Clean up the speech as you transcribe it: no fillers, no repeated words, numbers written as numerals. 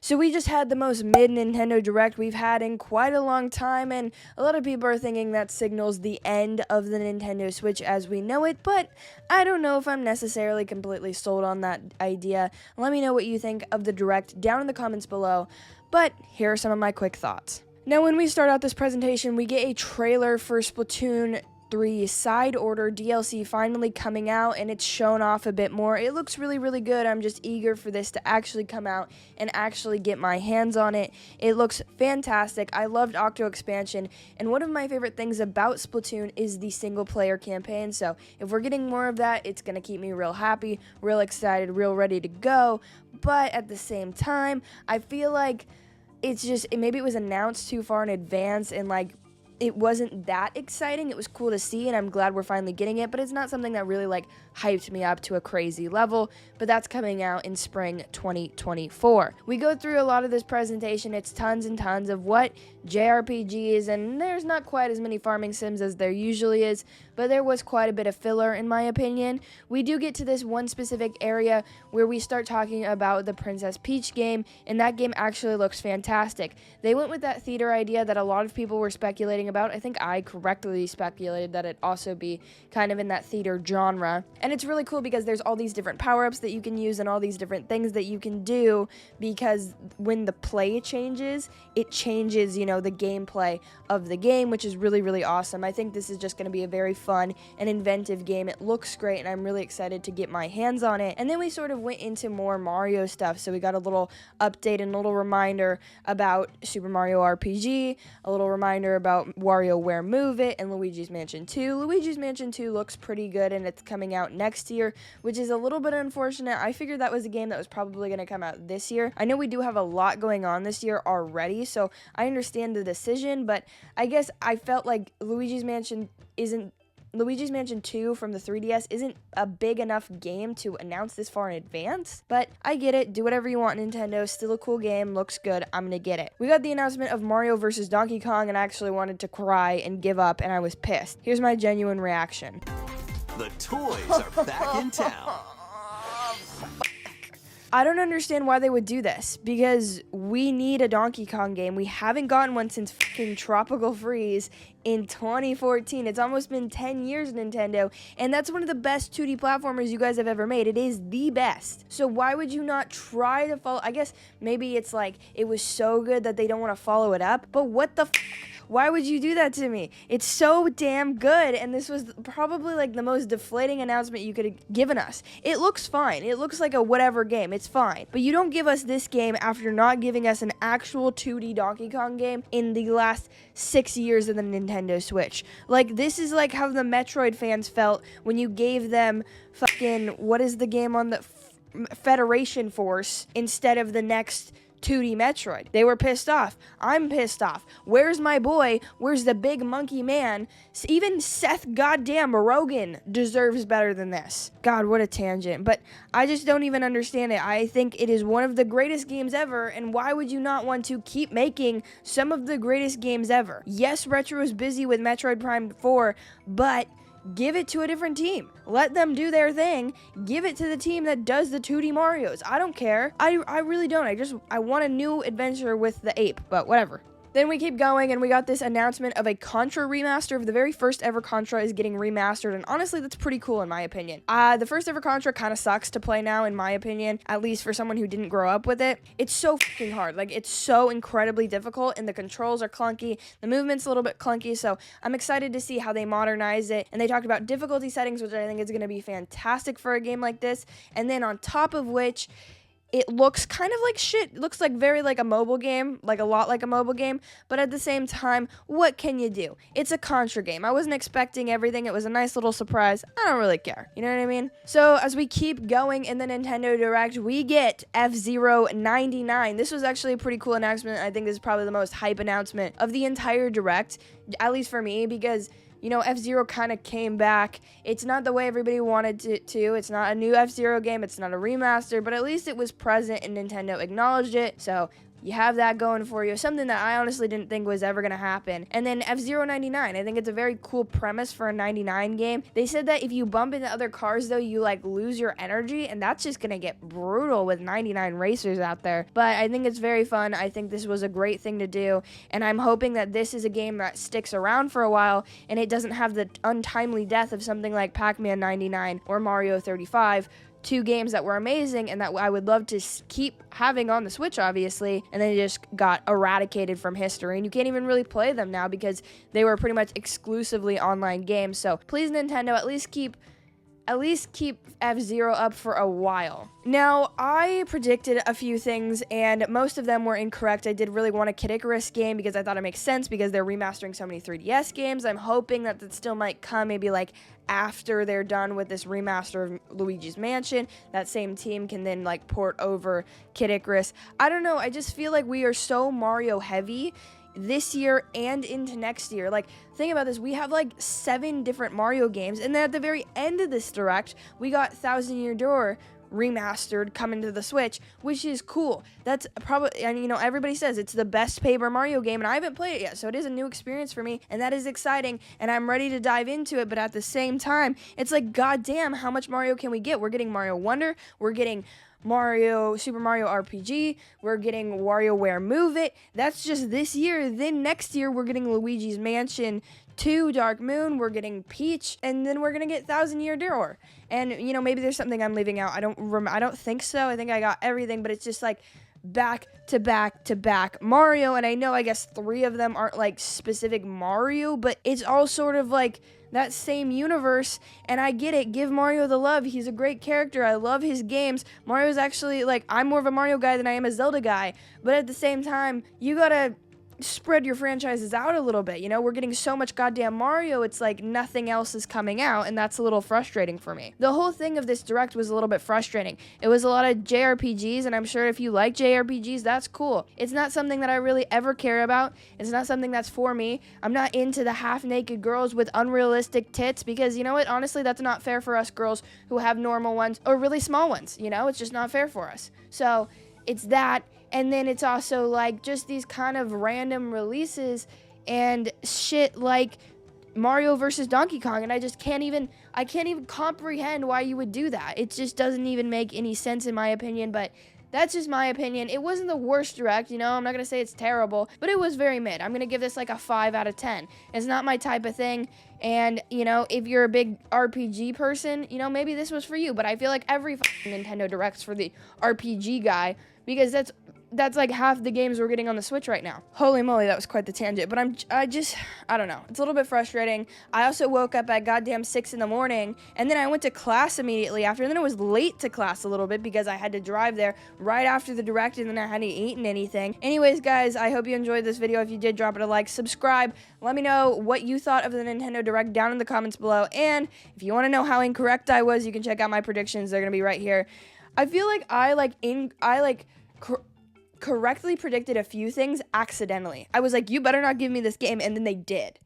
So we just had the most mid Nintendo Direct we've had in quite a long time, and a lot of people are thinking that signals the end of the Nintendo Switch as we know it, but I don't know if I'm necessarily completely sold on that idea. Let me know what you think of the Direct down in the comments below, but here are some of my quick thoughts. Now, when we start out this presentation, we get a trailer for Splatoon 3 Side Order DLC finally coming out, and it's shown off a bit more. It looks really, really good. I'm just eager for this to actually come out and actually get my hands on it. It looks fantastic. I loved Octo Expansion, and one of my favorite things about Splatoon is the single player campaign. So if we're getting more of that, it's going to keep me real happy, real excited, real ready to go. But at the same time, I feel like maybe it was announced too far in advance, and like it wasn't that exciting. It was cool to see, and I'm glad we're finally getting it, but it's not something that really like hyped me up to a crazy level. But that's coming out in spring 2024. We go through a lot of this presentation. It's tons and tons of what JRPGs, and there's not quite as many farming sims as there usually is, but there was quite a bit of filler in my opinion. We do get to this one specific area where we start talking about the Princess Peach game, and that game actually looks fantastic. They went with that theater idea that a lot of people were speculating about. I think I correctly speculated that it also be kind of in that theater genre. And it's really cool because there's all these different power-ups that you can use and all these different things that you can do, because when the play changes, it changes, the gameplay of the game, which is really, really awesome. I think this is just going to be a very fun and inventive game. It looks great, and I'm really excited to get my hands on it. And then we sort of went into more Mario stuff. So we got a little update and a little reminder about Super Mario RPG, a little reminder about WarioWare Move It, and Luigi's Mansion 2. Luigi's Mansion 2 looks pretty good, and it's coming out next year, which is a little bit unfortunate. I figured that was a game that was probably going to come out this year. I know we do have a lot going on this year already, so I understand the decision, but I guess I felt like Luigi's Mansion 2 from the 3DS isn't a big enough game to announce this far in advance, but I get it. Do whatever you want, Nintendo. Still a cool game. Looks good. I'm gonna get it. We got the announcement of Mario vs. Donkey Kong, and I actually wanted to cry and give up, and I was pissed. Here's my genuine reaction. The toys are back in town. I don't understand why they would do this, because we need a Donkey Kong game. We haven't gotten one since fucking Tropical Freeze in 2014. It's almost been 10 years, Nintendo, and that's one of the best 2D platformers you guys have ever made. It is the best. So why would you not try to follow? I guess maybe it's like it was so good that they don't want to follow it up, but what the why would you do that to me? It's so damn good, and this was probably like the most deflating announcement you could have given us. It looks fine. It looks like a whatever game. It's fine. But you don't give us this game after not giving us an actual 2D Donkey Kong game in the last 6 years of the Nintendo Switch. Like, this is like how the Metroid fans felt when you gave them fucking, what is the game on the Federation Force instead of the next 2D Metroid. They were pissed off. I'm pissed off. Where's my boy? Where's the big monkey man? Even Seth goddamn Rogen deserves better than this. God, what a tangent. But I just don't even understand it. I think it is one of the greatest games ever, and why would you not want to keep making some of the greatest games ever? Yes, Retro is busy with Metroid Prime 4, but give it to a different team. Let them do their thing. Give it to the team that does the 2D Marios. I don't care. I really don't. I want a new adventure with the ape, but whatever. Then we keep going, and we got this announcement of a Contra remaster. Of the very first ever Contra is getting remastered, and honestly, that's pretty cool in my opinion. The first ever Contra kind of sucks to play now, in my opinion, at least for someone who didn't grow up with it. It's so fucking hard. Like, it's so incredibly difficult, and the controls are clunky. The movement's a little bit clunky, so I'm excited to see how they modernize it. And they talked about difficulty settings, which I think is going to be fantastic for a game like this. And then on top of which, it looks kind of like shit. It looks like very like a mobile game, like a lot like a mobile game, but at the same time, what can you do? It's a Contra game. I wasn't expecting everything. It was a nice little surprise. I don't really care. You know what I mean? So as we keep going in the Nintendo Direct, we get F-Zero 99. This was actually a pretty cool announcement. I think this is probably the most hype announcement of the entire Direct, at least for me, because F-Zero kind of came back. It's not the way everybody wanted it to. It's not a new F-Zero game. It's not a remaster, but at least it was present and Nintendo acknowledged it. So You have that going for you. Something that I honestly didn't think was ever going to happen. And then F-Zero 99. I think it's a very cool premise for a 99 game. They said that if you bump into other cars, though, you like lose your energy. And that's just going to get brutal with 99 racers out there. But I think it's very fun. I think this was a great thing to do. And I'm hoping that this is a game that sticks around for a while and it doesn't have the untimely death of something like Pac-Man 99 or Mario 35. 2 games that were amazing and that I would love to keep having on the Switch, obviously, and then they just got eradicated from history, and you can't even really play them now because they were pretty much exclusively online games. So please, Nintendo, at least keep F-Zero up for a while. Now, I predicted a few things, and most of them were incorrect. I did really want a Kid Icarus game because I thought it makes sense because they're remastering so many 3DS games. I'm hoping that still might come maybe like after they're done with this remaster of Luigi's Mansion. That same team can then like port over Kid Icarus. I don't know, I just feel like we are so Mario heavy this year and into next year. Like, think about this, we have like 7 different Mario games, and then at the very end of this direct we got Thousand Year Door remastered coming to the Switch, which is cool. That's probably, and you know, everybody says it's the best Paper Mario game, and I haven't played it yet, so it is a new experience for me, and that is exciting, and I'm ready to dive into it. But at the same time, it's like, goddamn, how much Mario can we get? We're getting Mario Wonder, we're getting Super Mario RPG, we're getting WarioWare Move It. That's just this year. Then next year we're getting Luigi's Mansion 2, Dark Moon, we're getting Peach, and then we're gonna get Thousand Year Door. And you know, maybe there's something I'm leaving out. I don't think so. I think I got everything, but it's just like back to back to back Mario. And I know, I guess 3 of them aren't like specific Mario, but it's all sort of like that same universe, and I get it. Give Mario the love. He's a great character. I love his games. Mario's actually, like, I'm more of a Mario guy than I am a Zelda guy, but at the same time, you gotta spread your franchises out a little bit. You know, we're getting so much goddamn Mario, it's like nothing else is coming out, and that's a little frustrating for me. The whole thing of this direct was a little bit frustrating. It was a lot of JRPGs, and I'm sure if you like JRPGs, that's cool. It's not something that I really ever care about. It's not something that's for me. I'm not into the half-naked girls with unrealistic tits because, you know what, honestly, that's not fair for us girls who have normal ones or really small ones, you know? It's just not fair for us. So, it's that. And then it's also like just these kind of random releases and shit like Mario versus Donkey Kong, and I can't even comprehend why you would do that. It just doesn't even make any sense in my opinion, but that's just my opinion. It wasn't the worst direct, you know, I'm not going to say it's terrible, but it was very mid. I'm going to give this like a 5 out of 10. It's not my type of thing, and, you know, if you're a big RPG person, you know, maybe this was for you, but I feel like every Nintendo Direct's for the RPG guy, because that's like half the games we're getting on the Switch right now. Holy moly, that was quite the tangent, but I don't know. It's a little bit frustrating. I also woke up at goddamn 6 in the morning, and then I went to class immediately after, and then I was late to class a little bit because I had to drive there right after the direct, and then I hadn't eaten anything. Anyways, guys, I hope you enjoyed this video. If you did, drop it a like, subscribe. Let me know what you thought of the Nintendo Direct down in the comments below, and if you want to know how incorrect I was, you can check out my predictions. They're going to be right here. I feel like I correctly predicted a few things accidentally. I was like, you better not give me this game, and then they did.